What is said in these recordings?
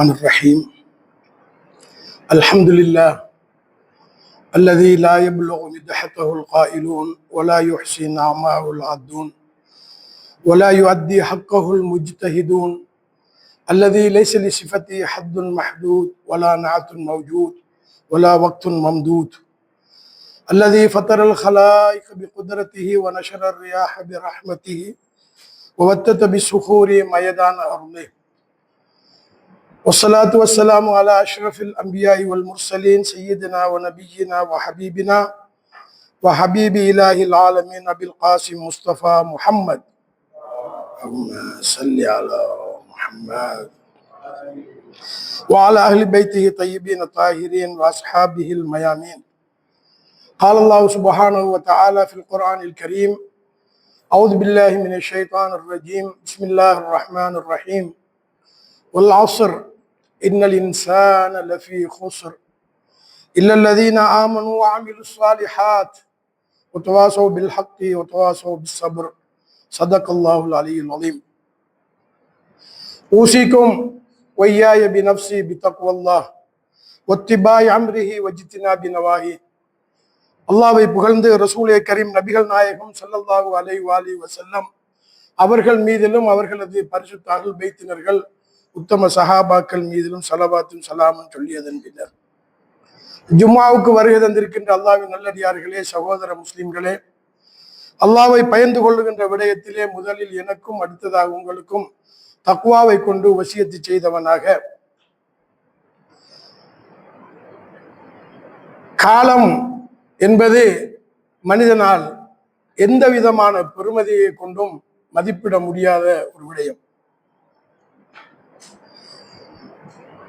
الرحمن الرحيم الحمد لله الذي لا يبلغ مدحته القائلون ولا يحصي نعمه العادون ولا يؤدي حقه المجتهدون الذي ليس لصفته حد محدود ولا نعت موجود ولا وقت ممدود الذي فطر الخلائق بقدرته ونشر الرياح برحمته ووتت بالصخور ميدان أرضه والصلاة والسلام على أشرف الأنبياء والمرسلين سيدنا ونبينا وحبيبنا وحبيب إله العالمين بالقاسم مصطفى محمد اللهم صل على محمد وعلى أهل بيته طيبين الطاهرين وأصحابه الميامين. قال الله سبحانه وتعالى في القرآن الكريم: أعوذ بالله من الشيطان الرجيم، بسم الله الرحمن الرحيم. والعصر إن الإنسان لفي خسر إلا الذين آمنوا وعملوا الصالحات وتواصوا بالحق وتواصوا بالصبر. صدق الله العلي العظيم. أوصيكم وإياي بنفسي بتقوى الله واتباع أمره واجتناب نواهيه. அல்லாஹ்வை புகழ்ந்து ரசூலே கரீம் நபிகள் நாயகம் ஸல்லல்லாஹு அலைஹி வஸல்லம் அவர்கள் மீதிலும் அவர்களது பரிசுத்த அஹ்ல் பைத்தினர்கள் உத்தம சஹாபாக்கள் மீதிலும் ஸலவாத்தும் ஸலாமும் சொல்லியதன் பின்னர் ஜும்ஆவுக்கு வருகை தந்திருக்கின்ற அல்லாஹ்வின் நல்லடியார்களே, சகோதர முஸ்லிம்களே, அல்லாஹ்வை பயந்து கொள்ளுகின்ற விடயத்திலே முதலில் எனக்கும் அடுத்ததாக உங்களுக்கும் தக்வாவை கொண்டு வசியத்து செய்தவனாக, காலம் என்பது மனிதனால் எந்த விதமான பெருமதியை கொண்டும் மதிப்பிட முடியாத ஒரு விடயம்.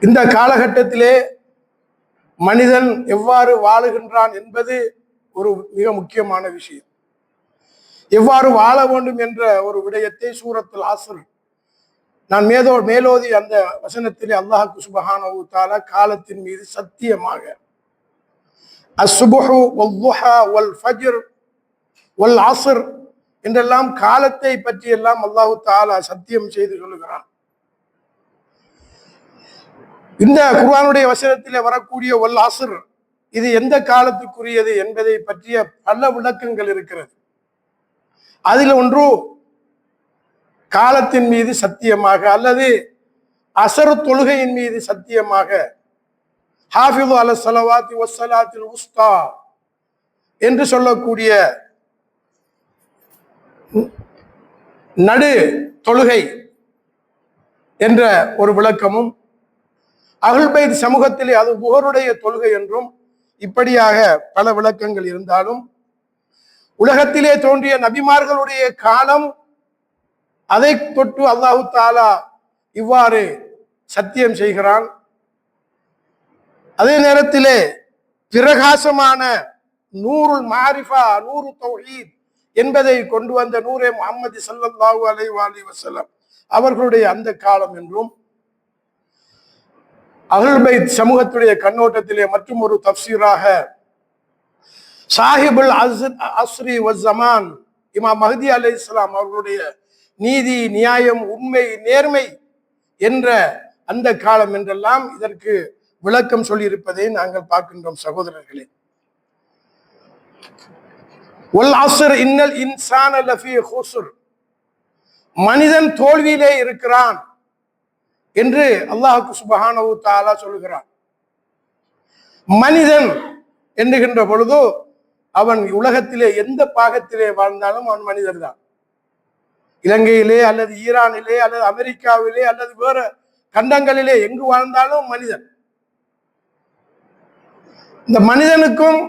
இந்த காலகட்டத்திலே மனிதன் எவ்வாறு வாழுகின்றான் என்பது ஒரு மிக முக்கியமான விஷயம். எவ்வாறு வாழ வேண்டும் என்ற ஒரு விடயத்தை சூரத்துல் அஸ்ர் நான் மேலோதி அந்த வசனத்திலே அல்லாஹ் சுப்ஹானஹு வ தஆலா காலத்தின் மீது சத்தியமாக அஸ்ஸுபுஹு வல்துஹா வல் ஃபஜ்ர் வல் அஸ்ர் என்றெல்லாம் காலத்தை பற்றி எல்லாம் அல்லாஹ் தஆலா சத்தியம் செய்து சொல்லுகிறான். இந்த குர்ஆனுடைய வசனத்திலே வரக்கூடிய வல் அஸ்ர் இது எந்த காலத்துக்குரியது என்பதை பற்றிய பல விளக்கங்கள் இருக்கிறது. அதில் ஒன்று காலத்தின் மீது சத்தியமாக அல்லது அசர் தொழுகையின் மீது சத்தியமாக ஹாஃபிது அல ஸலவாத்தி வஸ்ஸலாத்தில் உஸ்தா என்று சொல்லக்கூடிய நடு தொழுகை என்ற ஒரு விளக்கமும், அஹ்ல் பைத் சமூகத்திலே அது புகருடைய தொழுகை என்றும் இப்படியாக பல விளக்கங்கள் இருந்தாலும், உலகத்திலே தோன்றிய நபிமார்களுடைய காலம் அதை தொட்டு அல்லாஹு தஆலா இவ்வாறு சத்தியம் செய்கிறான். அதே நேரத்திலே பிரகாசமான நூருல் மாரிஃபா, நூறு தௌஹீத் என்பதை கொண்டு வந்த நூரே முஹம்மது ஸல்லல்லாஹு அலைஹி வஸல்லம் அவர்களுடைய அந்த காலம் என்றும், அஹ்ல் பைத் சமூகத்துடைய கண்ணோட்டத்திலே மற்றும் ஒரு தஃப்சீராக சாஹிபுல் அஸ்ரி வ ஸமான் இமாம் மஹ்தி அலைஹிஸ்ஸலாம் அவர்களுடைய நீதி, நியாயம், உண்மை, நேர்மை என்ற அந்த காலம் என்றெல்லாம் இதற்கு விளக்கம் சொல்லியிருப்பதை நாங்கள் பார்க்கின்றோம். சகோதரர்களே, வல் அஸ்ர் இன்னல் இன்சான லஃபீ குஸ்ர், மனிதன் தோல்வியிலே இருக்கிறான் என்று அல்லாஹ் சுப்ஹானஹு வ தஆலா சொல்கிறான். மனிதன் என்கின்ற பொழுது அவன் உலகத்திலே எந்த பாகத்திலே வாழ்ந்தாலும் அவன் மனிதர் தான். இலங்கையிலே அல்லது ஈரானிலே அல்லது அமெரிக்காவிலே அல்லது வேற கண்டங்களிலே எங்கு வாழ்ந்தாலும் மனிதன். இந்த மனிதனுக்கும்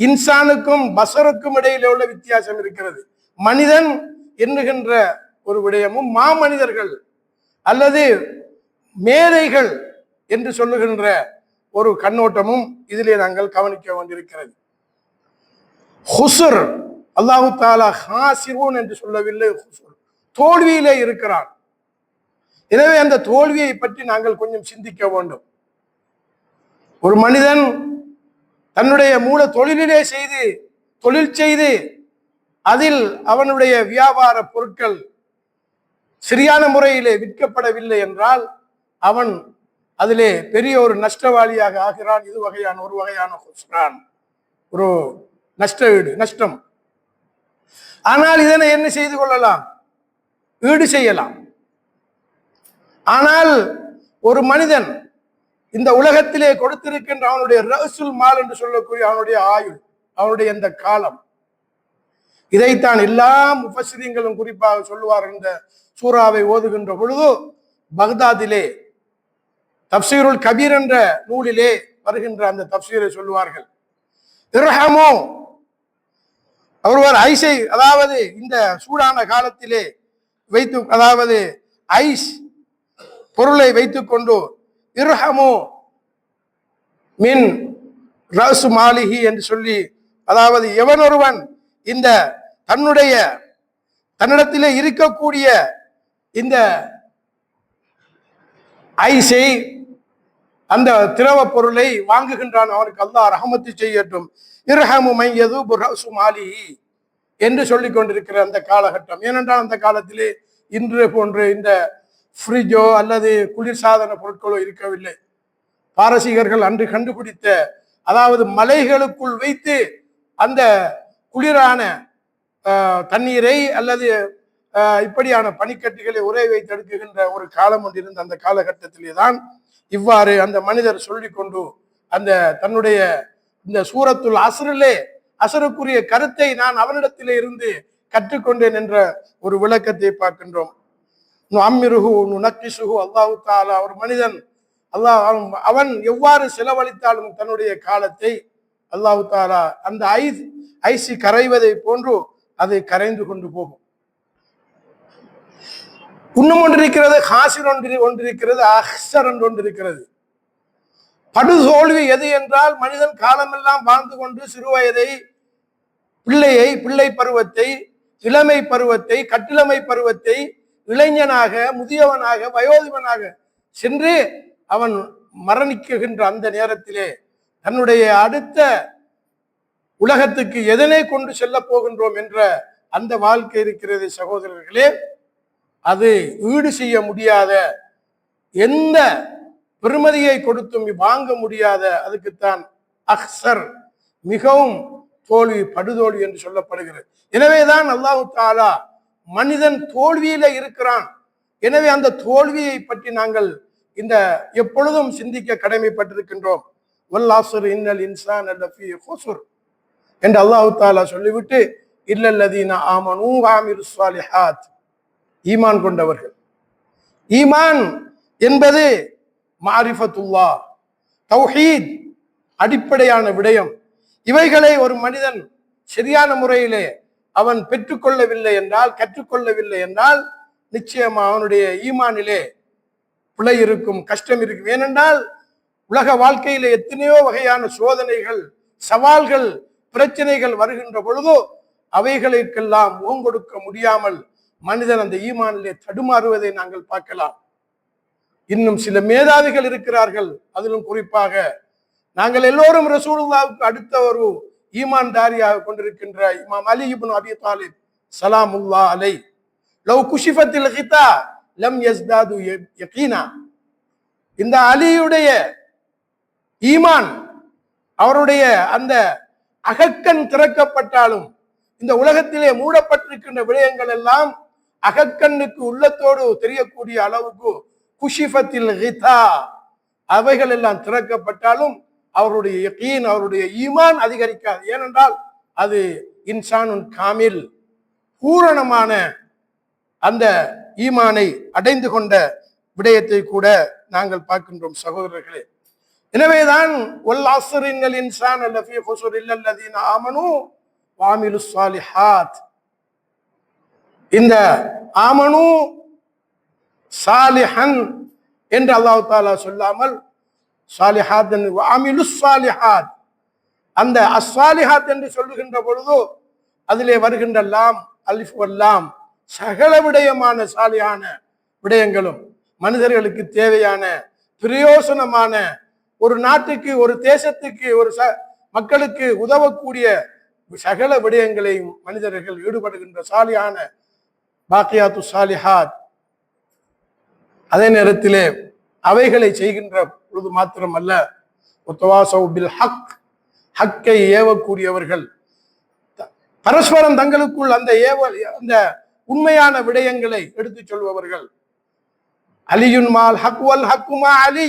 இன்சானுக்கும் பஷருக்கும் இடையிலே உள்ள வித்தியாசம் இருக்கிறது. மனிதன் என்கின்ற ஒரு விடயமும் மாமனிதர்கள் அல்லது மேதைகள் என்று சொல்லுகின்ற ஒரு கண்ணோட்டமும் இதிலே நாங்கள் கவனிக்க வேண்டியிருக்கிறது. ஹுஸ்ர், அல்லாஹு தஆலா ஹாசிரூன் என்று சொல்லவில்லை, தோல்வியிலே இருக்கிறான். எனவே அந்த தோல்வியை பற்றி நாங்கள் கொஞ்சம் சிந்திக்க வேண்டும். ஒரு மனிதன் தன்னுடைய மூல தொழிலிலே தொழில் செய்து அதில் அவனுடைய வியாபார பொருட்கள் சரியான முறையிலே விற்கப்படவில்லை என்றால் அவன் அதிலே பெரிய ஒரு நஷ்டவாளியாக ஆகிறான். இது ஒரு வகையான ஹுஸ்ரான், ஒரு நஷ்டம். ஆனால் இதனை என்ன செய்து கொள்ளலாம்? ஈடு செய்யலாம். ஆனால் ஒரு மனிதன் இந்த உலகத்திலே கொடுத்திருக்கின்ற அவனுடைய ரஅசுல் மால் என்று சொல்லக்கூடிய அவனுடைய ஆயுள், அவனுடைய இந்த காலம், இதைத்தான் எல்லா முஃபஸ்ஸிரீன்களும் குறிப்பாக சொல்லுவார். இந்த சூறாவை ஓதுகின்ற பொழுது பக்தாதிலே தப்சீருல் கபீர் என்ற நூலிலே வருகின்ற அந்த தப்சீரை சொல்லுவார்கள். இர்ஹமு, ஒருவர் ஐஸை, அதாவது இந்த சூடான காலத்திலே வைத்து, அதாவது ஐஸ் பொருளை வைத்துக் கொண்டு இர்ஹமு மின் ரஅசு மாலிஹி என்று சொல்லி, அதாவது எவனொருவன் இந்த தன்னிடத்திலே இருக்கக்கூடிய இந்த ஐஸை, அந்த திரவ பொருளை வாங்குகின்றான், அவனுக்கு அல்லாஹ் ரஹமத்து செய்யட்டும். இர்ஹமு மைன் யதுபு ரஅசு மாலிஹி என்று சொல்லிக் கொண்டிருக்கிற அந்த காலகட்டம். ஏனென்றால் அந்த காலத்திலே இன்று போன்று இந்த ஃப்ரிட்ஜோ அல்லது குளிர்சாதன பொருட்களோ இருக்கவில்லை. பாரசீகர்கள் அன்று கண்டுபிடித்த, அதாவது மலைகளுக்குள் வைத்து அந்த குளிரான தண்ணீரை அல்லது இப்படியான பனிக்கட்டிகளை உரை வைத்து எடுக்குகின்ற ஒரு காலம் ஒன்று இருந்த அந்த காலகட்டத்திலே தான் இவ்வாறு அந்த மனிதர் சொல்லிக்கொண்டு அந்த தன்னுடைய இந்த சூரத்துல் அஸ்ரிலே அசருக்குரிய கருத்தை நான் அவனிடத்திலே இருந்து கற்றுக்கொண்டேன் என்ற ஒரு விளக்கத்தை பார்க்கின்றோம். அல்லாஹு தாலா, ஒரு மனிதன் அவன் எவ்வாறு செலவழித்தாலும் தன்னுடைய காலத்தை அல்லாஹு தாலா அந்த ஐசி கரைவதை போன்று அதை கரைந்து கொண்டு போகும். இன்னும் ஒன்று இருக்கிறது, ஹாசிர் ஒன்று இருக்கிறது, அஹ்சர் என்று ஒன்று இருக்கிறது. படுதோல்வி எது என்றால், மனிதன் காலமெல்லாம் வாழ்ந்து கொண்டு சிறுவயதை, பிள்ளை பருவத்தை, இளமை பருவத்தை, கட்டிளமை பருவத்தை, இளைஞனாக, முதியவனாக, வயோதிபனாக சென்று அவன் மரணிக்குகின்ற அந்த நேரத்திலே தன்னுடைய அடுத்த உலகத்துக்கு எதனை கொண்டு செல்ல போகின்றோம் என்ற அந்த வாழ்க்கை இருக்கிறது சகோதரர்களே. அது ஈடு செய்ய முடியாத, எந்த பெருமதியை கொடுத்தும் வாங்க முடியாத, அதுக்குத்தான் அக்சர், மிகவும் தோல்வி, படுதோல்வி என்று சொல்லப்படுகிறது. எனவேதான் அல்லாஹு தாலா மனிதன் தோல்வியில இருக்கிறான். எனவே அந்த தோல்வியை பற்றி நாங்கள் இந்த எப்பொழுதும் சிந்திக்க கடமைப்பட்டிருக்கின்றோம். வல்லாசுர் இன்னல் இன்சான லஃபீ குஸ்ர் என்று அல்லாஹு தாலா சொல்லிவிட்டு, இல்லல்லதீன ஆமனூ வஅமிலுஸ் ஸாலிஹாத், ஈமான் கொண்டவர்கள். ஈமான் என்பது மாரிஃபத்துல்லாஹ், தௌஹீத், அடிப்படையான விடயம். இவைகளை ஒரு மனிதன் சரியான முறையிலே அவன் பெற்றுக்கொள்ளவில்லை என்றால், கற்றுக்கொள்ளவில்லை என்றால், நிச்சயமா அவனுடைய ஈமானிலே பிழை இருக்கும், கஷ்டம் இருக்கும். ஏனென்றால் உலக வாழ்க்கையிலே எத்தனையோ வகையான சோதனைகள், சவால்கள், பிரச்சனைகள் வருகின்ற பொழுதோ அவைகளுக்கெல்லாம் முகம் கொடுக்க முடியாமல் மனிதன் அந்த ஈமானிலே தடுமாறுவதை நாங்கள் பார்க்கலாம். இன்னும் சில மேதாவிகள் இருக்கிறார்கள். அதிலும் குறிப்பாக நாங்கள் எல்லோரும் ரசூலுல்லாஹ்வுக்கு அடுத்த ஒரு ஈமான்தாரியாக கொண்டிருக்கின்ற இமாம் அலி இப்னு அபி தாலிப் ஸலாமுல்லாஹ் அலைஹி, லவ் குஷிஃபத்தில் கிதா லம் யஸ்தாது யகீனா, இந்த அலியுடைய ஈமான், அவருடைய அந்த அகக்கண் திறக்கப்பட்டாலும் இந்த உலகத்திலே மூடப்பட்டிருக்கின்ற விடயங்கள் எல்லாம் அகக்கண்ணுக்கு உள்ளத்தோடு தெரியக்கூடிய அளவுக்கு குஷிஃபத்தில் கிதா, அவைகள் எல்லாம் திறக்கப்பட்டாலும் அவருடைய யகீன், அவருடைய ஈமான் அதிகரிக்காது. ஏனென்றால் அது இன்சானுன் காமில், பூரணமான அந்த ஈமானை அடைந்து கொண்ட விடயத்தை கூட நாங்கள் பார்க்கின்றோம் சகோதரர்களே. எனவேதான் வல் அஸ்ர் இன்னல் இன்சான லஃபீ குஸ்ர் இல்லல்லதீன ஆமனூ வஅமிலுஸ் ஸாலிஹாத், இந்த ஆமனு சாலிஹன் என்று அல்லாஹ் தஆலா சொல்லாமல் சாலிஹாத் வஅமிலுஸ் ஸாலிஹாத், அந்த அஸ்ஸாலிஹாத் என்று சொல்லுகின்ற பொழுது அதிலே வருகின்ற லாம், அலிஃப் வல்லாம், சகல விடயமான சாலியான விடயங்களும் மனிதர்களுக்கு தேவையான பிரயோசனமான, ஒரு நாட்டுக்கு, ஒரு தேசத்துக்கு, ஒரு மக்களுக்கு உதவக்கூடிய சகல விடயங்களையும் மனிதர்கள் ஈடுபடுகின்ற சாலியான பாக்கியாத்து சாலிஹாத். அதே நேரத்திலே அவைகளை செய்கின்ற பொழுது மாத்திரமல்ல, வத்தவாசவ் பில் ஹக், ஹக்கை ஏவக்கூடியவர்கள், பரஸ்பரம் தங்களுக்குள் அந்த உண்மையான விடயங்களை எடுத்துச் சொல்பவர்கள். அலியுன் மால் ஹக் வல் ஹக்குமா அலி,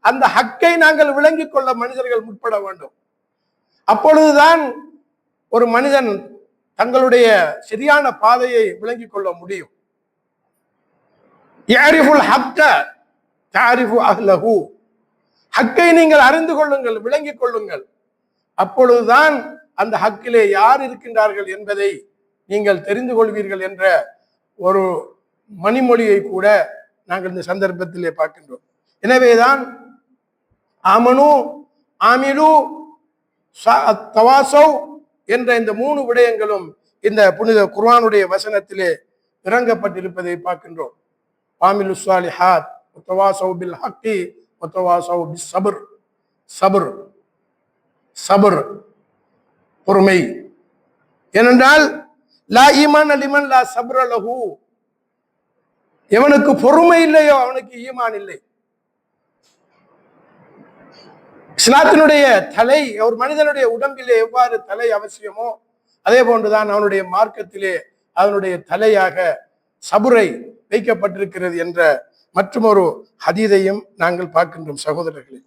அந்த ஹக்கை நாங்கள் விளங்கிக் கொள்ள மனிதர்கள் முற்பட வேண்டும். அப்பொழுதுதான் ஒரு மனிதன் தங்களுடைய சரியான பாதையை விளங்கிக் கொள்ள முடியும். யாரிஃபுல் ஹக்க தாரிஃபு அஹ்லஹு, ஹக்கை நீங்கள் அறிந்து கொள்ளுங்கள், விளங்கிக் கொள்ளுங்கள். அப்பொழுதுதான் அந்த ஹக்கிலே யார் இருக்கின்றார்கள் என்பதை நீங்கள் தெரிந்து கொள்வீர்கள் என்ற ஒரு மணிமொழியை கூட நாங்கள் இந்த சந்தர்ப்பத்திலே பார்க்கின்றோம். எனவேதான் ஆமனு ஆமிலு தவாசவ் என்ற இந்த 3 விடயங்களும் இந்த புனித குர்ஆனுடைய வசனத்திலே இறங்கப்பட்டிருப்பதை பார்க்கின்றோம். ஆமிலு ஸாலிஹாத் வதவாசவ் பில் ஹக்கி வதவாசவ் பிஸ் ஸப்ர், சபர் சபர் பொறுமை. ஏனென்றால் லா ஈமான் லிமன் லா சப்ர லஹு, எவனுக்கு பொறுமை இல்லையோ அவனுக்கு ஈமான் இல்லை. இஸ்லாத்தினுடைய தலை, ஒரு மனிதனுடைய உடம்பிலே எவ்வாறு தலை அவசியமோ அதே போன்றுதான் அவனுடைய மார்க்கத்திலே அதனுடைய தலையாக சபுரை வைக்கப்பட்டிருக்கிறது என்ற மற்றொரு ஹதீதையும் நாங்கள் பார்க்கின்றோம் சகோதரர்களே.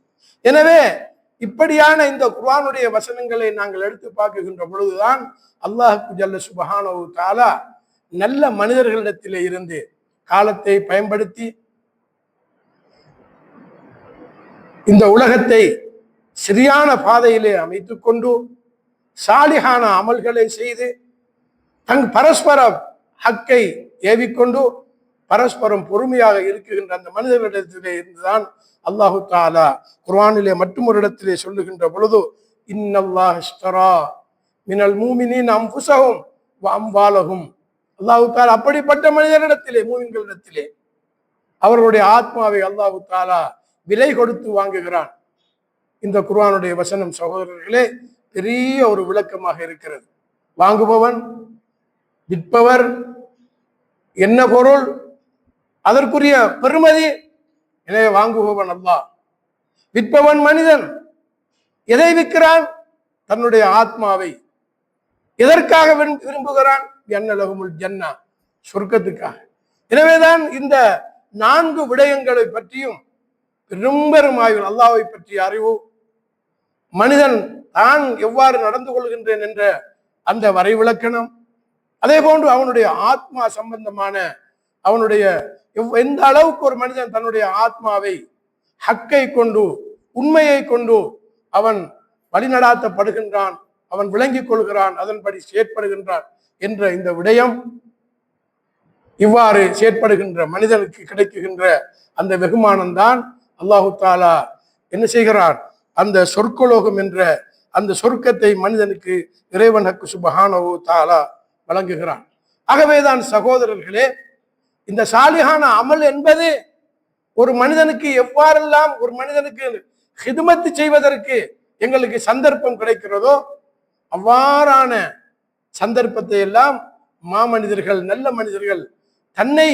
எனவே இப்படியான இந்த குர்ஆனுடைய வசனங்களை நாங்கள் எடுத்து பார்க்கின்ற பொழுதுதான் அல்லாஹ் ஜல்ல சுப்ஹானஹு தஆலா நல்ல மனிதர்களிடத்திலே இருந்து காலத்தை பயன்படுத்தி இந்த உலகத்தை சரியான பாதையிலே அமைத்துக் கொண்டு சாலிஹான அமல்களை செய்து பரஸ்பர ஹக்கை ஏவிக்கொண்டு பரஸ்பரம் பொறுமையாக இருக்குகின்ற அந்த மனிதர்களிடத்திலே இருந்துதான் அல்லாஹு தஆலா குர்ஆனிலே மற்றும் ஒரு இடத்திலே சொல்லுகின்ற பொழுது, இன்னல்லாஹ் இஷ்தரா மினல் மூமினீன அன்ஃபுஸஹும் வ அம்வாலஹும், அல்லாஹு தஆலா அப்படிப்பட்ட மனிதர்களிடத்திலே, மூமின்களிடத்திலே அவர்களுடைய ஆத்மாவை அல்லாஹு தஆலா விலை கொடுத்து வாங்குகிறான். இந்த குர்ஆனுடைய வசனம் சகோதரர்களே பெரிய ஒரு விளக்கமாக இருக்கிறது. வாங்குபவன், விற்பவர், என்ன பொருள், அதற்குரிய பெருமதி. எனவே வாங்குபவன் அல்லாஹ், விற்பவன் மனிதன். எதை விற்கிறான்? தன்னுடைய ஆத்மாவை. எதற்காக விரும்புகிறான்? ஜன்னலஹுமுல் ஜன்னா, சொர்க்கத்துக்காக. எனவேதான் இந்த 4 விடயங்களை பற்றியும் பெரும் ஆய்வு, அல்லாஹ்வை பற்றிய அறிவு, மனிதன் தான் எவ்வாறு நடந்து கொள்கின்றேன் என்ற அந்த வரைவிலக்கணம், அதே போன்று அவனுடைய ஆத்மா சம்பந்தமான அவனுடைய எந்த அளவுக்கு ஒரு மனிதன் தன்னுடைய ஆத்மாவை ஹக்கை கொண்டு, உண்மையை கொண்டு அவன் வழிநடாத்தப்படுகின்றான், அவன் விளங்கிக் கொள்கிறான், அதன்படி செயற்படுகின்றான் என்ற இந்த விடயம், இவ்வாறு செயற்படுகின்ற மனிதனுக்கு கிடைக்குகின்ற அந்த வெகுமானம்தான் அல்லாஹு தஆலா என்ன செய்கிறான்? அந்த சொர்க்கலோகம் என்ற அந்த சொர்க்கத்தை மனிதனுக்கு இறைவன் ஹக்கு சுப்ஹானஹு தஆலா வழங்குகிறான். ஆகவேதான் சகோதரர்களே, இந்த சாலிஹான அமல் என்பது ஒரு மனிதனுக்கு எவ்வாறெல்லாம் ஒரு மனிதனுக்கு ஹிதுமத்து செய்வதற்கு எங்களுக்கு சந்தர்ப்பம் கிடைக்கிறதோ அவ்வாறான சந்தர்ப்பத்தை எல்லாம் மாமனிதர்கள், நல்ல மனிதர்கள் தன்னை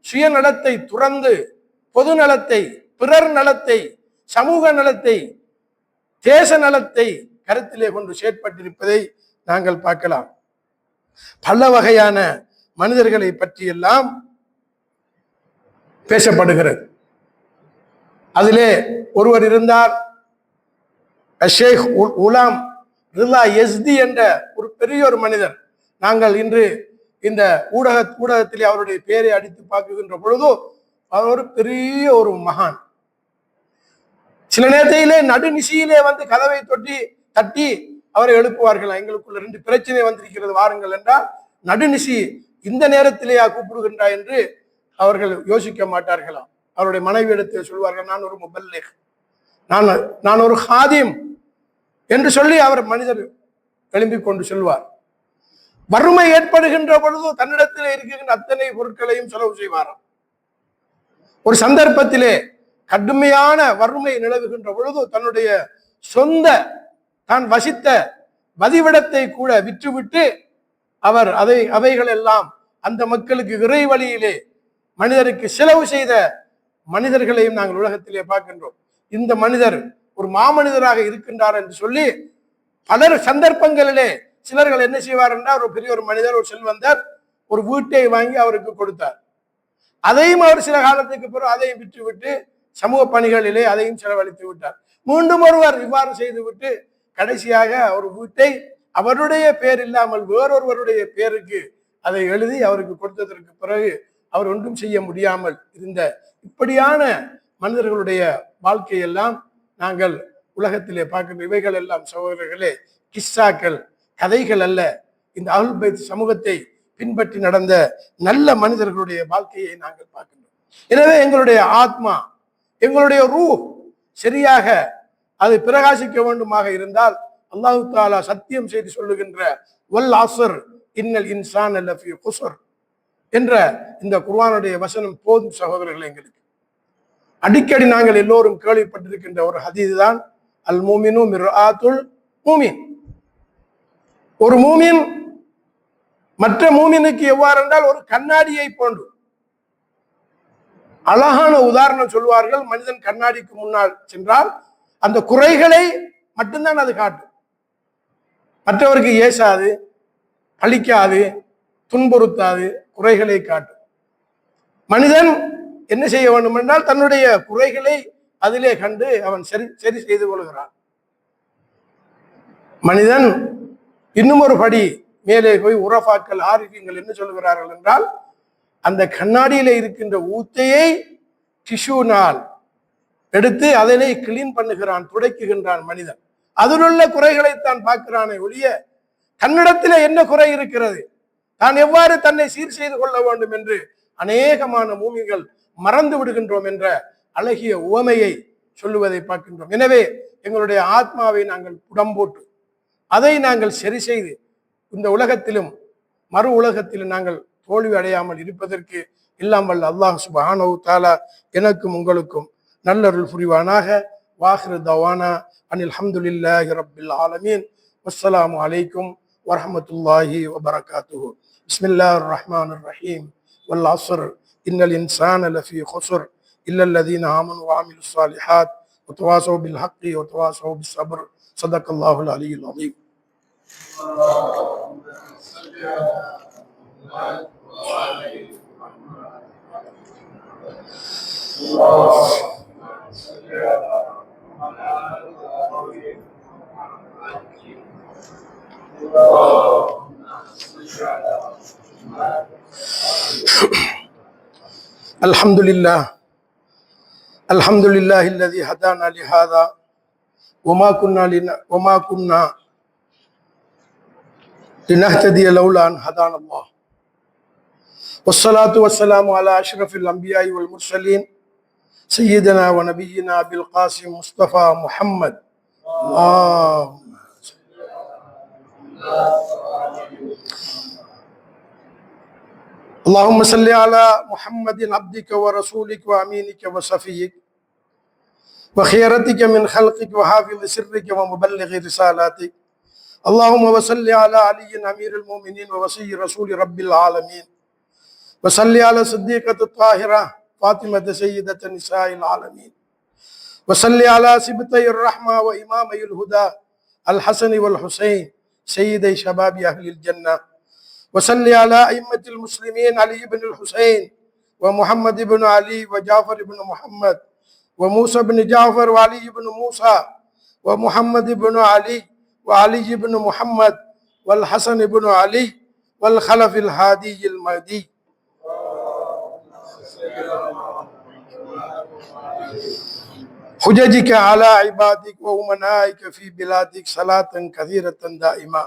சுயநலத்தை துறந்து பொது நலத்தை, பிறர் நலத்தை, சமூக நலத்தை, தேச நலத்தை கருத்திலே கொண்டு செயற்பட்டிருப்பதை நாங்கள் பார்க்கலாம். பல வகையான மனிதர்களை பற்றியெல்லாம் பேசப்படுகிறது. அதிலே ஒருவர் இருந்தார், ஷேக் உலாம் ரிலா யஸ்தி என்ற ஒரு பெரிய ஒரு மனிதர். நாங்கள் இன்று இந்த ஊடகத்திலே அவருடைய பெயரை அடித்து பார்க்குகின்ற பொழுது அவர் ஒரு பெரிய ஒரு மகான். சில நேரத்திலே நடுநிசையிலே வந்து கதவை தட்டி அவரை எழுப்புவார்கள். எங்களுக்குள்ள 2 பிரச்சனை வந்திருக்கிறது, வாருங்கள் என்றால், நடுநிசி இந்த நேரத்திலேயா கூப்பிடுகின்றா என்று அவர்கள் யோசிக்க மாட்டார்களாம். அவருடைய மனைவியிடத்தில் சொல்வார்கள், நான் ஒரு முபல்லிக், நான் ஒரு ஹாதிம் என்று சொல்லி அவர் மனிதர் எழும்பிக் கொண்டு சொல்வார். வறுமை ஏற்படுகின்ற பொழுது தன்னிடத்தில் இருக்கின்ற அத்தனை பொருட்களையும் செலவு செய்வாராம். ஒரு சந்தர்ப்பத்திலே கடுமையான வறுமை நிலவுகின்ற பொழுது தன்னுடைய சொந்த தான் வசித்த வதிவிடத்தை கூட விற்றுவிட்டு அவர் அவைகள் எல்லாம் அந்த மக்களுக்கு இறை வழியிலே மனிதருக்கு செலவு செய்த மனிதர்களையும் நாங்கள் உலகத்திலே பார்க்கின்றோம். இந்த மனிதர் ஒரு மாமனிதராக இருக்கின்றார் என்று சொல்லி பலர் சந்தர்ப்பங்களிலே சிலர்கள் என்ன செய்வார் என்றால், ஒரு பெரிய ஒரு மனிதர், ஒரு செல்வந்தர் ஒரு வீட்டை வாங்கி அவருக்கு கொடுத்தார். அதையும் அவர் சில காலத்துக்கு பிறகு அதையும் விட்டுவிட்டு சமூக பணிகளிலே அதையும் செலவழித்து விட்டார். மீண்டும் ஒருவர் இவ்வாறு செய்துவிட்டு கடைசியாக ஒரு வீட்டை அவருடைய பேர் இல்லாமல் வேறொருவருடைய பேருக்கு அதை எழுதி அவருக்கு கொடுத்ததற்கு பிறகு அவர் ஒன்றும் செய்ய முடியாமல் இருந்த இப்படியான மனிதர்களுடைய வாழ்க்கையெல்லாம் நாங்கள் உலகத்திலே பார்க்கின்ற இவைகள் எல்லாம் சகோதரர்களே கிஸ்ஸாக்கள், கதைகள் அல்ல. இந்த அஹ்லுல் பைத் சமூகத்தை பின்பற்றி நடந்த நல்ல மனிதர்களுடைய வாழ்க்கையை நாங்கள் பார்க்கின்றோம். எனவே எங்களுடைய ஆத்மா, எங்களுடைய ரூஹ் சரியாக அது பிரகாசிக்க வேண்டுமாக இருந்தால் அல்லாஹு தாலா சத்தியம் செய்து சொல்லுகின்ற வல் அஸ்ர் இன்னல் இன்சான லஃபீ குஸ்ர் என்ற இந்த குர்ஆனுடைய வசனம் போதும் சகோதரர்கள். எங்களுக்கு அடிக்கடி நாங்கள் எல்லோரும் கேள்விப்பட்டிருக்கின்ற ஒரு ஹதீஸ் தான் அல் மூமினு மிர்ஆத்துல் மூமின். ஒரு மூமின் மற்ற மூமினுக்கு எவ்வாறு என்றால் ஒரு கண்ணாடியை போன்று. அழகான உதாரணம் சொல்வார்கள். மனிதன் கண்ணாடிக்கு முன்னால் சென்றால் அந்த குறைகளை மட்டும்தான் அது காட்டும். மற்றவருக்கு ஏசாது, பழிக்காது, துன்புறுத்தாது, குறைகளை காட்டும். மனிதன் என்ன செய்ய வேண்டும் என்றால் தன்னுடைய குறைகளை அதிலே கண்டு அவன் சரி செய்து கொள்கிறான். மனிதன் இன்னும் ஒரு படி மேலே போய் உரஃபாக்கள், ஆரிஃபிங்கள் என்ன சொல்கிறார்கள் என்றால், அந்த கண்ணாடியில இருக்கின்ற ஊத்தையை டிஷ்யூனால் எடுத்து அதனை கிளீன் பண்ணுகிறான், துடைக்குகின்றான். மனிதன் அதில் உள்ள குறைகளைத்தான் பார்க்கிறானே ஒழிய தன்னிடத்திலே என்ன குறை இருக்கிறது, தான் எவ்வாறு தன்னை சீர் செய்து கொள்ள வேண்டும் என்று அநேகமான மூமிகள் மறந்து விடுகின்றோம் என்ற அழகிய உவமையை சொல்லுவதை பார்க்கின்றோம். எனவே எங்களுடைய ஆத்மாவை நாங்கள் புடம்போட்டு அதை நாங்கள் சரி செய்து இந்த உலகத்திலும் மறு உலகத்திலும் நாங்கள் தோல்வி அடையாமல் இருப்பதற்கு எல்லாம் வல்ல அல்லாஹ் சுப்ஹானஹு தஆலா எனக்கும் உங்களுக்கும் நல்லருள் புரிவானாக. வாஹிரு தவானா அனில் ஹம்துலில்லாஹி ரப்பில் ஆலமீன். வஸ்ஸலாமு அலைக்கும் வரஹ்மத்துல்லாஹி வபரகாத்துஹு. பிஸ்மில்லாஹிர் ரஹ்மானிர் ரஹீம். வல் அஸ்ர் இன்னல் இன்சான லஃபீ குஸ்ர் இல்லல்லதீன ஆமனு வஅமிலுஸ் ஸாலிஹாத் வதவாஸவ் பில் ஹக்கி வதவாஸவ் பிஸ் ஸப்ர். ஸதக்கல்லாஹுல் அலிய்யுல் Azeem. Alhamdulillah, alhamdulillahilladzi hadana li hadha wama kunna linahtadiya lawla an hadana Allah. Wassalatu wassalamu ala ashrafil anbiya'i wal mursalin sayyidina wa nabiyyina bil qasim Mustafa Muhammad. اللهم صل على محمد عبدك ورسولك وامينك وصفيك وخيرتك من خلقك وحافظ سرك ومبلغ رسالاتك. اللهم وصل على علي امير المؤمنين ووصي رسول رب العالمين. وصل على صديقة الطاهرة فاطمة سيدة نساء العالمين. وصل على سبتي الرحمة وإمامي الهدى الحسن والحسين سيدي شباب أهل الجنة. وصل على أئمة المسلمين علي بن الحسين ومحمد بن علي وجعفر بن محمد وموسى بن جعفر وعلي بن موسى ومحمد بن علي وعلي بن محمد والحسن بن علي والخلف الهادي المهدي. حججك على عبادك وأمنائك في بلادك صلاة كثيرة دائمة.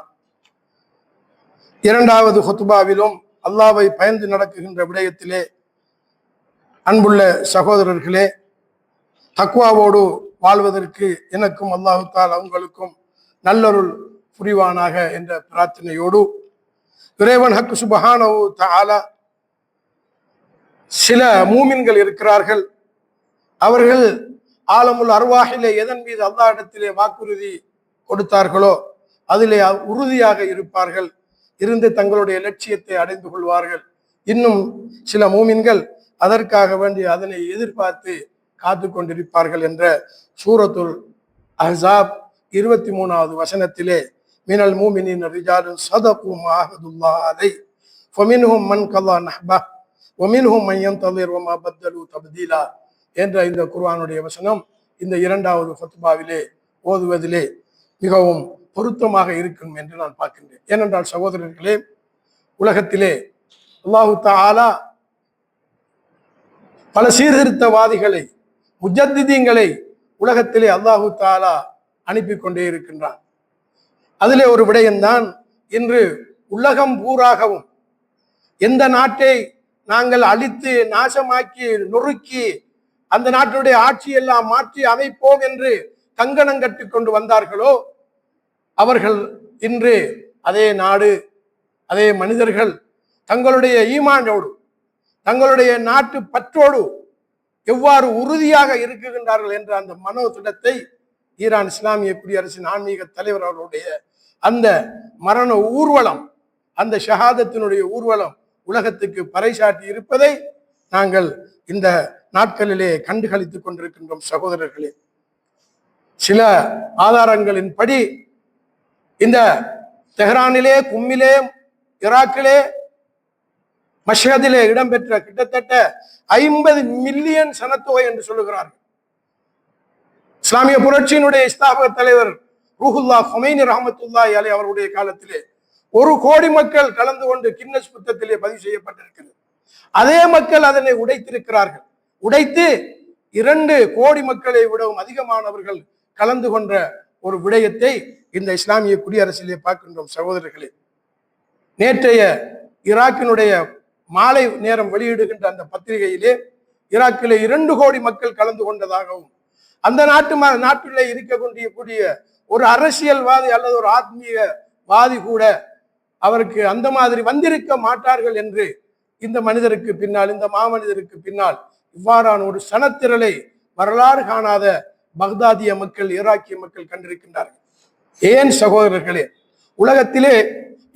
இரண்டாவது ஹுத்பாவிலும் அல்லாஹ்வை பயந்து நடக்குகின்ற விடயத்திலே அன்புள்ள சகோதரர்களே, தக்வாவோடு வாழ்வதற்கு எனக்கும் அல்லாஹு தஆலா உங்களுக்கும் நல்லருள் புரிவானாக என்ற பிரார்த்தனையோடு, இறைவன் ஹக் சுப்ஹானஹு தஆலா சில மூமின்கள் இருக்கிறார்கள். அவர்கள் ஆலமுல் அர்வாஹிலே எதன் மீது அல்லாஹ் இடத்திலே வாக்குறுதி கொடுத்தார்களோ அதிலே உறுதியாக இருப்பார்கள், இருந்து தங்களுடைய லட்சியத்தை அடைந்து கொள்வார்கள். இன்னும் சில மூமின்கள் அதற்காக வேண்டி அதனை எதிர்பார்த்து காத்து கொண்டிருப்பார்கள் என்ற சூரத்துல் அஹ்ஸாப் 23வது வசனத்திலே மினல் மூமினின் ரிஜாலுன் ஸதகு மா அஹதுல்லாஹ் அலை ஃபமின்ஹும் மன் கல்லா நஹ்பா வமின்ஹும் மன் யன்தலிர் வமா பத்தலு தப்தீலா என்ற இந்த குர்ஆனுடைய வசனம் இந்த 2வது ஃபத்வாவிலே ஓதுவதிலே மிகவும் பொருத்தமாக இருக்கும் என்று நான் பார்க்கின்றேன். ஏனென்றால் சகோதரர்களே, உலகத்திலே அல்லாஹு தஆலா பல சீர்திருத்தவாதிகளை, முஜத்திதீன்களை உலகத்திலே அல்லாஹு தஆலா அனுப்பி கொண்டே இருக்கின்றான். அதிலே ஒரு விடயம்தான் இன்று உலகம் பூராகவும் எந்த நாட்டை நாங்கள் அழித்து நாசமாக்கி நொறுக்கி அந்த நாட்டுடைய ஆட்சியெல்லாம் மாற்றி அமைப்போம் என்று கங்கணம் கட்டி கொண்டு வந்தார்களோ அவர்கள் இன்று அதே நாடு, அதே மனிதர்கள் தங்களுடைய ஈமானோடு, தங்களுடைய நாட்டு பற்றோடு எவ்வாறு உறுதியாக இருக்குகின்றார்கள் என்ற அந்த மனோதிடத்தை ஈரான் இஸ்லாமிய குடியரசின் ஆன்மீக தலைவர் அவர்களுடைய அந்த மரண ஊர்வலம், அந்த ஷஹாதத்தினுடைய ஊர்வலம் உலகத்துக்கு பறைசாட்டி இருப்பதை நாங்கள் இந்த நாட்களிலே கண்டுகளித்துக் கொண்டிருக்கின்றோம். சகோதரர்களே, சில ஆதாரங்களின்படி இந்த தெஹ்ரானிலே, கும்மிலே, ஈராக்கிலே, மஷ்ஹதிலே இடம்பெற்ற கிட்டத்தட்ட 50 மில்லியன் சனத்தொகை என்று சொல்லுகிறார்கள். இஸ்லாமிய புரட்சியினுடைய ஸ்தாபக தலைவர் ரூஹுல்லா ஹுமைனி ரஹ்மத்துல்லாஹி அலைஹி அவருடைய காலத்திலே 1 கோடி மக்கள் கலந்து கொண்டு கின்னஸ் புத்தகத்திலே பதிவு செய்யப்பட்டிருக்கிறது. அதே மக்கள் அதனை உடைத்திருக்கிறார்கள். உடைத்து 2 கோடி மக்களை விடவும் அதிகமானவர்கள் கலந்து கொண்ட ஒரு விடயத்தை இந்த இஸ்லாமிய குடியரசிலே பார்க்கின்றோம். சகோதரர்களே, நேற்றைய ஈராக்கினுடைய மாலை நேரம் வெளியிடுகின்ற அந்த பத்திரிகையிலே ஈராக்கிலே 2 கோடி மக்கள் கலந்து கொண்டதாகவும், அந்த நாட்டிலே இருக்கக்கூடிய ஒரு அரசியல்வாதி அல்லது ஒரு ஆத்மீகவாதி கூட அவருக்கு அந்த மாதிரி வந்திருக்க மாட்டார்கள் என்று இந்த மனிதருக்கு பின்னால், இந்த மாமனிதருக்கு பின்னால் இவ்வாறான ஒரு சனத்திரளை வரலாறு காணாத பக்தாதிய மக்கள், ஈராக்கிய மக்கள் கண்டிருக்கின்றார்கள். ஏன் சகோதரர்களே, உலகத்திலே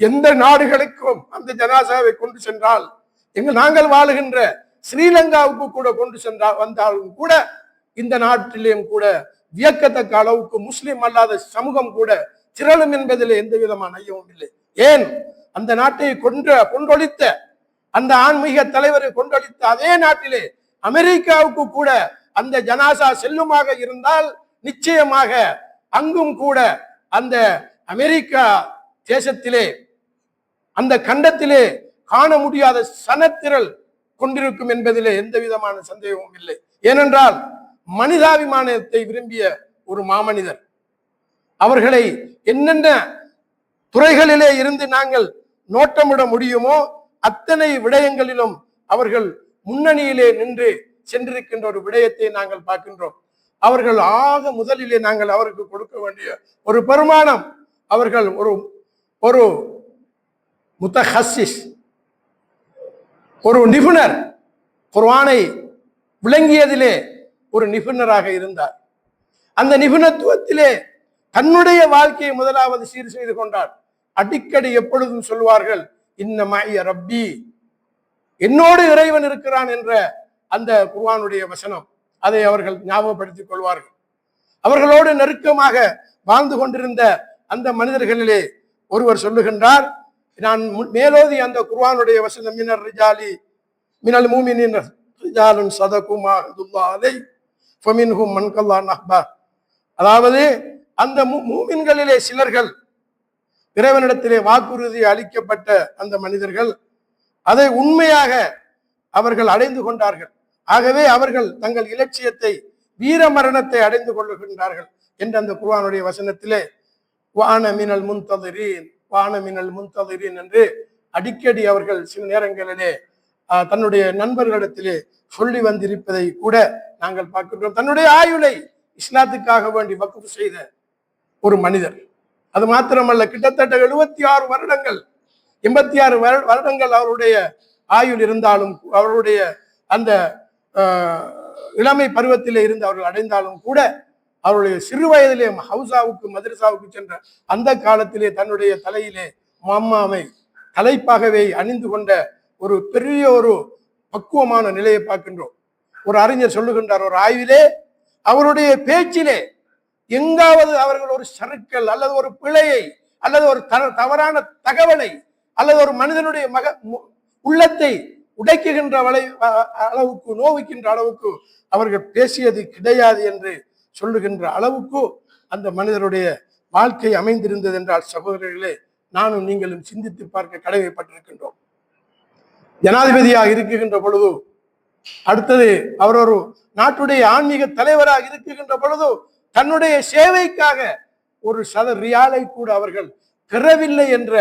எந்த நாடுகளுக்கும் அந்த ஜனாசாவை கொண்டு சென்றால், நாங்கள் வாழுகின்ற ஸ்ரீலங்காவுக்கு கூட கொண்டு வந்தாலும் கூட இந்த நாட்டிலேயும் கூட வியக்கத்தக்க அளவுக்கு முஸ்லிம் அல்லாத சமூகம் கூட திரளும் என்பதிலே எந்த விதமான ஐயமும் இல்லை. ஏன், அந்த நாட்டை கொண்டொழித்த அந்த ஆன்மீக தலைவரை கொண்டொழித்த அதே நாட்டிலே அமெரிக்காவுக்கு கூட அந்த ஜனாசா செல்லுமாக இருந்தால் நிச்சயமாக அங்கும் கூட அந்த அமெரிக்கா தேசத்திலே, அந்த கண்டத்திலே காண முடியாத சனத்திரள் கொண்டிருக்கும் என்பதிலே எந்த விதமான சந்தேகமும் இல்லை. ஏனென்றால் மனிதாபிமானத்தை விரும்பிய ஒரு மாமனிதர். அவர்களை என்னென்ன துறைகளிலே இருந்து நாங்கள் நோட்டமிட முடியுமோ அத்தனை விடயங்களிலும் அவர்கள் முன்னணியிலே நின்று சென்றிருக்கின்ற ஒரு விடயத்தை நாங்கள் பார்க்கின்றோம். அவர்கள் முதலிலே நாங்கள் அவருக்கு கொடுக்க வேண்டிய ஒரு பெருமானம், அவர்கள் ஒரு முத்தஹஸ்ஸிஸ், ஒரு நிபுணர், குர்ஆனை விளங்கியதிலே ஒரு நிபுணராக இருந்தார். அந்த நிபுணத்துவத்திலே தன்னுடைய வாழ்க்கையை முதலாவது சீர் செய்து கொண்டார். அடிக்கடி எப்பொழுதும் சொல்வார்கள், இன்ன மஅய ரப்பி, என்னோடு இறைவன் இருக்கிறான் என்ற அந்த குர்ஆனுடைய வசனம், அதை அவர்கள் ஞாபகப்படுத்திக் கொள்வார்கள். அவர்களோடு நெருக்கமாக வாழ்ந்து கொண்டிருந்த அந்த மனிதர்களிலே ஒருவர் சொல்லுகின்றார், நான் மேலோதி அந்த குர்ஆனுடைய வசனம், மினல் மூமினின் ரிஜாலுன் ஸதகு மா அஹதுல்லாஹ் அலைஹி ஃபமின்ஹும் மன் கல்லா நஹ்பா, அதாவது அந்த மூமின்களிலே சிலர்கள், இறைவனிடத்திலே வாக்குறுதி அளிக்கப்பட்ட அந்த மனிதர்கள் அதை உண்மையாக அவர்கள் அடைந்து கொண்டார்கள். ஆகவே அவர்கள் தங்கள் இலட்சியத்தை, வீர மரணத்தை அடைந்து கொள்ளுகின்றார்கள் என்ற அந்த குர்ஆனுடைய வசனத்திலே வான மினல் முன்ததிரீன், வான மினல் முன்ததிரீன் என்று அடிக்கடி அவர்கள் சில நேரங்களிலே தன்னுடைய நண்பர்களிடத்திலே சொல்லி வந்திருப்பதை கூட நாங்கள் பார்க்கின்றோம். தன்னுடைய ஆயுளை இஸ்லாத்துக்காக வேண்டி வக்ஃப் செய்த ஒரு மனிதர். அது மாத்திரமல்ல, கிட்டத்தட்ட 76 வருடங்கள் 86 வருடங்கள் அவருடைய ஆயுள் இருந்தாலும், அவருடைய அந்த இளமை பருவத்திலே இருந்து அவர்கள் அடைந்தாலும் கூட அவருடைய சிறு வயதிலே ஹவுசாவுக்கு, மதரசாவுக்கு சென்ற அந்த காலத்திலே தன்னுடைய தலையிலே மம்மாவை தலைப்பாகவே அணிந்து கொண்ட ஒரு பெரிய ஒரு பக்குவமான நிலையை பார்க்கின்றோம். ஒரு அறிஞர் சொல்லுகின்றார், ஒரு ஆய்விலே அவருடைய பேச்சிலே எங்காவது அவர்கள் ஒரு சறுக்கல் அல்லது ஒரு பிழையை அல்லது ஒரு தவறான தகவலை அல்லது ஒரு மனிதனுடைய உள்ளத்தை உடைக்குகின்ற அளவுக்கு, நோவிக்கின்ற அளவுக்கு அவர்கள் பேசியது கிடையாது என்று சொல்லுகின்ற அளவுக்கு அந்த மனிதருடைய வாழ்க்கை அமைந்திருந்தது என்றால், சகோதரர்களே, நானும் நீங்களும் சிந்தித்து பார்க்க கடமைப்பட்டிருக்கின்றோம். ஜனாதிபதியாக இருக்குகின்ற பொழுது, அடுத்தது அவர் ஒரு நாட்டுடைய ஆன்மீக தலைவராக இருக்குகின்ற பொழுது தன்னுடைய சேவைக்காக ஒரு ரியாலை கூட அவர்கள் பெறவில்லை என்ற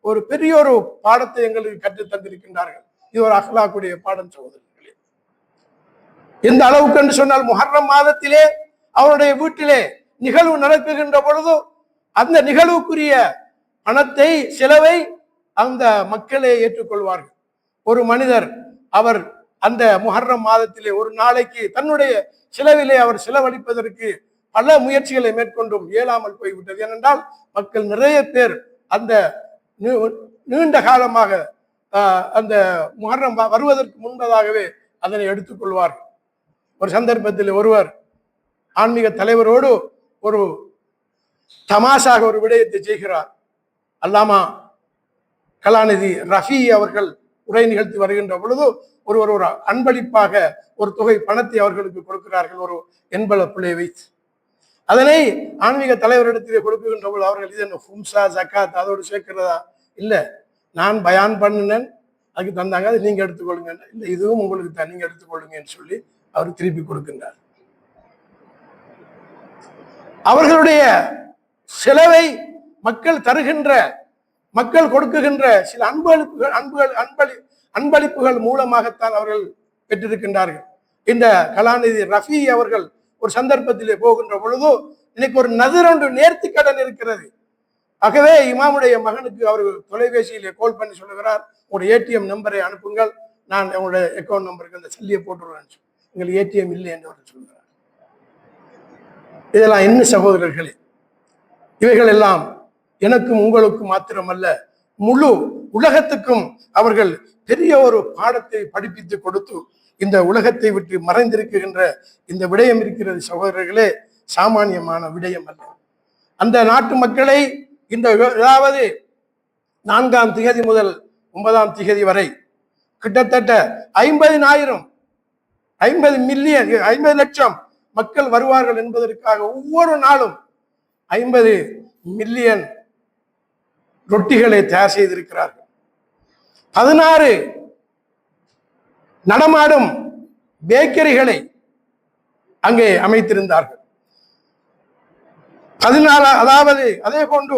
ஒரு பெரிய ஒரு பாடத்தை எங்களுக்கு கற்றுத் தந்திருக்கின்றார்கள். இது ஒரு அஹ்லாக்குடைய பாடம் சகோதரர்களே. எந்த அளவுக்கு என்று சொன்னால், முஹர்ரம் மாதத்திலே அவருடைய வீட்டிலே நிகழ்வு நடக்குகின்ற பொழுது அந்த நிகழ்வுக்குரிய பணத்தை, செலவை அந்த மக்களே ஏற்றுக்கொள்வார்கள். ஒரு மனிதர் அவர் அந்த முஹர்ரம் மாதத்திலே ஒரு நாளைக்கு தன்னுடைய செலவிலே அவர் செலவழிப்பதற்கு பல முயற்சிகளை மேற்கொண்டும் இயலாமல் போய்விட்டது. ஏனென்றால் மக்கள் நிறைய பேர் அந்த நீண்ட காலமாக அந்த முஹர்ரம் வருவதற்கு முன்பதாகவே அதனை எடுத்துக்கொள்வார்கள். ஒரு சந்தர்ப்பத்தில் ஒருவர் ஆன்மீக தலைவரோடு ஒரு தமாஷாக ஒரு விடயத்தை செய்கிறார். அல்லாமா கலாநிதி ரஃபி அவர்கள் உரை நிகழ்த்தி வருகின்ற பொழுது ஒரு அன்பளிப்பாக ஒரு தொகை பணத்தை அவர்களுக்கு கொடுக்கிறார்கள், ஒரு என்பளப்பிள்ளை வைத்து. அதனை ஆன்மீக தலைவரிடத்திலே கொடுக்குகின்ற பொழுது அவர்கள், இது என்ன ஹும்சா ஜக்காத் அதோடு சேர்க்கிறதா? இல்லை, நான் பயான் பண்ணினேன், அதுக்கு தந்தாங்க, அது நீங்க எடுத்துக்கொள்ளுங்க. இல்லை, இதுவும் உங்களுக்கு தான், நீங்க எடுத்துக்கொள்ளுங்கன்னு சொல்லி அவர் திருப்பி கொடுக்கின்றார். அவர்களுடைய செலவை மக்கள் தருகின்ற, மக்கள் கொடுக்குகின்ற சில அன்பளிப்புகள் மூலமாகத்தான் அவர்கள் பெற்றிருக்கின்றார்கள். இந்த கலாநிதி ரஃபி அவர்கள் ஒரு சந்தர்ப்பத்திலே போகின்ற பொழுது, இன்னைக்கு ஒரு நதிர் ஒன்று நேர்த்தி கடன் இருக்கிறது. ஆகவே இமாமுடைய மகனுக்கு அவர் தொலைபேசியிலே கால் பண்ணி சொல்லுகிறார், உங்களுடைய ஏடிஎம் நம்பரை அனுப்புங்கள், நான் உங்களுடைய அக்கௌண்ட் நம்பருக்கு அந்த சல்லியை போட்டுருவேன். எங்களுக்கு ஏடிஎம் இல்லை என்று அவர் சொல்கிறார். இதெல்லாம் என்ன சகோதரர்களே? இவைகள் எல்லாம் எனக்கும் உங்களுக்கும் மாத்திரமல்ல, முழு உலகத்துக்கும் அவர்கள் பெரிய ஒரு பாடத்தை படிப்பித்து கொடுத்து இந்த உலகத்தை விட்டு மறைந்திருக்கின்ற இந்த விடயம் இருக்கிறது சகோதரர்களே, சாமானியமான விடயம் அல்ல. அந்த நாட்டு மக்களை இந்த, அதாவது 4ஆம் திகதி முதல் 9ஆம் திகதி வரை கிட்டத்தட்ட 50 லட்சம் மக்கள் வருவார்கள் என்பதற்காக ஒவ்வொரு நாளும் 50 மில்லியன் ரொட்டிகளை தயார் செய்திருக்கிறார்கள். 16 நடமாடும் பேக்கரிகளை அங்கே அமைத்திருந்தார்கள். 14, அதாவது அதே போன்று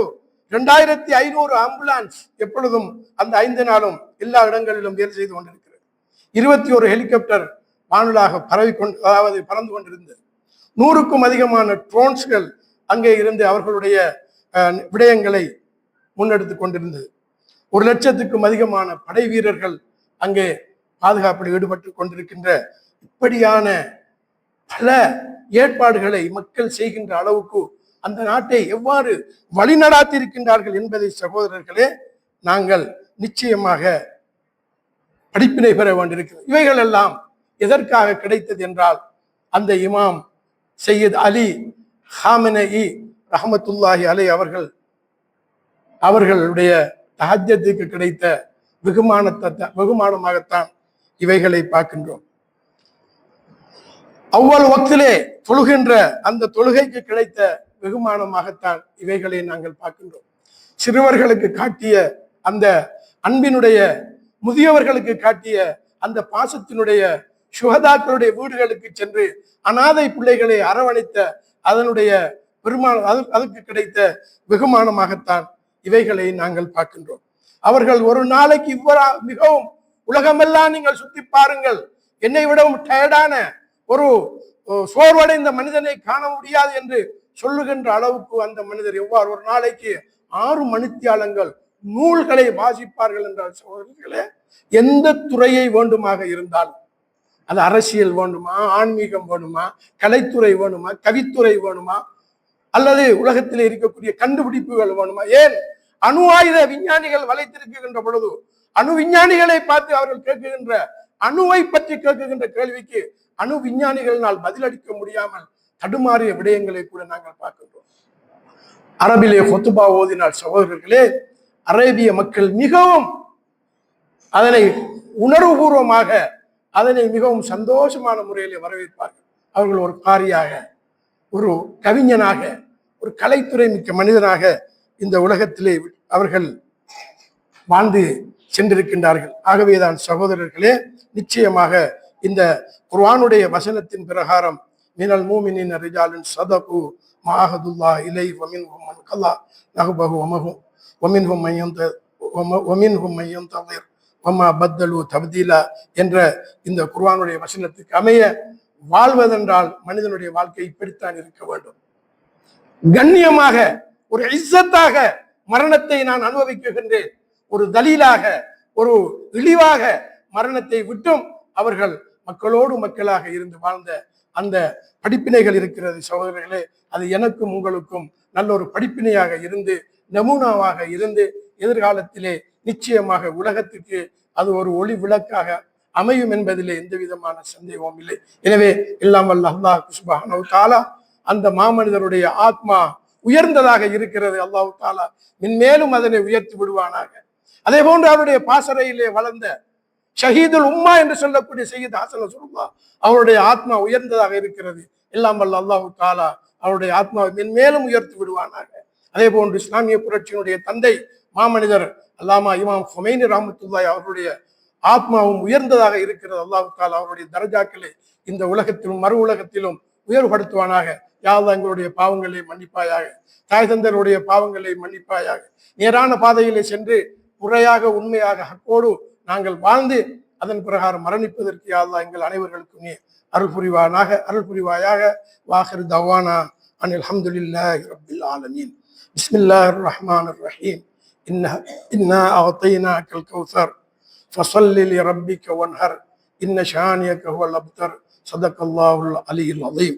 2500 ஆம்புலன்ஸ் எப்பொழுதும் அந்த 5 நாளும் எல்லா இடங்களிலும் வேலை செய்து கொண்டிருக்கிறது. 21 ஹெலிகாப்டர் வானலாக பறந்து கொண்டிருந்தது. 100க்கும் அதிகமான ட்ரோன்ஸ்கள் அங்கே இருந்து அவர்களுடைய விடயங்களை முன்னெடுத்துக் கொண்டிருந்தது. 1 லட்சத்துக்கும் அதிகமான படை வீரர்கள் அங்கே பாதுகாப்பில் ஈடுபட்டு கொண்டிருக்கின்ற இப்படியான பல ஏற்பாடுகளை மக்கள் செய்கின்ற அளவுக்கு அந்த நாட்டை எவ்வாறு வழிநடாத்தி இருக்கின்றார்கள் என்பதை சகோதரர்களே நாங்கள் நிச்சயமாக படிப்பினை பெற வேண்டியிருக்கிறது. இவைகள் எல்லாம் எதற்காக கிடைத்தது என்றால், அந்த இமாம் சையத் அலி ஹாமெனஇ ரஹமத்துல்லாஹி அலை அவர்களுடைய தஹஜ்ஜத்துக்கு கிடைத்த வெகுமானமாகத்தான் இவைகளை பார்க்கின்றோம். அவ்வளவு வக்திலே தொழுகின்ற அந்த தொழுகைக்கு கிடைத்த வெகுமானமாகத்தான் இவைகளை நாங்கள் பார்க்கின்றோம். சிறுவர்களுக்கு காட்டிய அந்த அன்பினுடைய, முதியவர்களுக்கு காட்டிய அந்த பாசத்தினுடைய, சுகதாக்களுடைய வீடுகளுக்கு சென்று அனாதை பிள்ளைகளை அரவணைத்த அதனுடைய அதுக்கு கிடைத்த வெகுமானமாகத்தான் இவைகளை நாங்கள் பார்க்கின்றோம். அவர்கள் ஒரு நாளைக்கு மிகவும் உலகமெல்லாம் நீங்கள் சுத்தி பாருங்கள், என்னை விடவும் டயர்டான ஒரு சோர்வடைந்த மனிதனை காண முடியாது என்று சொல்லுகின்ற அளவுக்கு அந்த மனிதர் எவ்வாறு ஒரு நாளைக்கு 6 மணித்தியாலங்கள் நூல்களை வாசிப்பார்கள் என்றால் சகோதரர்களே, எந்த துறையை வேண்டுமாக இருந்தாலும், அது அரசியல் வேண்டுமா, ஆன்மீகம் வேணுமா, கலைத்துறை வேணுமா, கவித்துறை வேணுமா, அல்லது உலகத்தில் இருக்கக்கூடிய கண்டுபிடிப்புகள் வேணுமா, ஏன் அணு ஆயுத விஞ்ஞானிகள் வளைத்திருக்கின்ற பொழுது அணு விஞ்ஞானிகளை பார்த்து அவர்கள் கேட்கின்ற அணுவை பற்றி கேட்கின்ற கேள்விக்கு அணு விஞ்ஞானிகளினால் பதிலளிக்க முடியாமல் தடுமாறிய விடயங்களை கூட நாங்கள் பார்க்கின்றோம். அரபிலே ஹுத்பா ஓதினால் சகோதரர்களே, அரேபிய மக்கள் மிகவும் அதனை உணர்வுபூர்வமாக அதனை மிகவும் சந்தோஷமான முறையிலே வரவேற்பார்கள். அவர்கள் ஒரு காரியாக, ஒரு கவிஞனாக, ஒரு கலைத்துறை மிக்க மனிதனாக இந்த உலகத்திலே அவர்கள் வாழ்ந்து சென்றிருக்கின்றார்கள். ஆகவேதான் சகோதரர்களே, நிச்சயமாக இந்த குர்ஆனுடைய வசனத்தின் பிரகாரம் மினல் மூமினின் ரிஜாலுன் ஸதகு மஅஹதுல்லாஹ் இலைஹி வமின்ஹும் மன் கல்லா நஹ்பஹு வமின்ஹும் மன் யந்தஸிர் வமா பத்தலு தப்தீலா என்ற இந்த குர்ஆனுடைய வசனத்துக்கு அமைய வாழ்வதென்றால் மனிதனுடைய வாழ்க்கை இப்படித்தான் இருக்க வேண்டும். கண்ணியமாக, ஒரு இஸ்ஸத்தாக மரணத்தை நான் அனுபவிக்கின்றேன். ஒரு தலீலாக, ஒரு இழிவாக மரணத்தை விட்டும் அவர்கள் மக்களோடு மக்களாக இருந்து வாழ்ந்த அந்த படிப்பினைகள் இருக்கிறது சகோதரர்களே. அது எனக்கும் உங்களுக்கும் நல்ல ஒரு படிப்பினையாக இருந்து, நமூனாவாக இருந்து, எதிர்காலத்திலே நிச்சயமாக உலகத்துக்கு அது ஒரு ஒளி விளக்காக அமையும் என்பதிலே எந்த விதமான சந்தேகமும் இல்லை. எனவே எல்லாம் வல்ல அல்லாஹ் சுப்ஹானஹு வ தஆலா அந்த மாமனிதருடைய ஆத்மா உயர்ந்ததாக இருக்கிறது. அல்லாஹ் தஆலா மென்மேலும் அதனை உயர்த்தி விடுவானாக. அதே போன்று அவருடைய பாசறையிலே வளர்ந்த ஷஹீதுல் உம்மா என்று சொல்லக்கூடிய சையத் ஹசன் நஸ்ருல்லாஹ் அவருடைய ஆத்மா உயர்ந்ததாக இருக்கிறது. எல்லாம் வல்ல அல்லாஹ் தஆலா அவருடைய ஆத்மாவை மென்மேலும் உயர்த்தி விடுவானாக. அதே போன்று இஸ்லாமிய புரட்சியினுடைய தந்தை மாமனிதர் அல்லாமா இமாம் ஹுமைனி ரஹ்மத்துல்லாஹி அவருடைய ஆத்மாவும் உயர்ந்ததாக இருக்கிறது. அல்லாஹ் தஆலா அவருடைய தரஜாக்களை இந்த உலகத்திலும் மறு உலகத்திலும் உயர்வுபடுத்துவானாக. யா அல்லாஹ் எங்களுடைய பாவங்களை மன்னிப்பாயாக, தாய் தந்தருடைய பாவங்களை மன்னிப்பாயாக. நேரான பாதையிலே சென்று முறையாக, உண்மையாக, ஹக்கோடு நாங்கள் வாழ்ந்து அதன் பிரகாரம் மரணிப்பதற்கு யா அல்லாஹ் எங்கள் அனைவர்களுக்கும் நீ அருள் புரிவாயாக. வாஹிர் தவானா அனில் ஹம்துலில்லாஹி ரப்பில் ஆலமீன். பிஸ்மில்லாஹிர் ரஹ்மானிர் ரஹீம். இன்னா அஅதைனாக்கல் கௌஸர் ஃபஸல்லி லிரப்பிக வன்ஹர் இன்ன ஷானியக ஹுவல் அப்தர். ஸதகல்லாஹுல் அலிய்யுல் அஸீம்.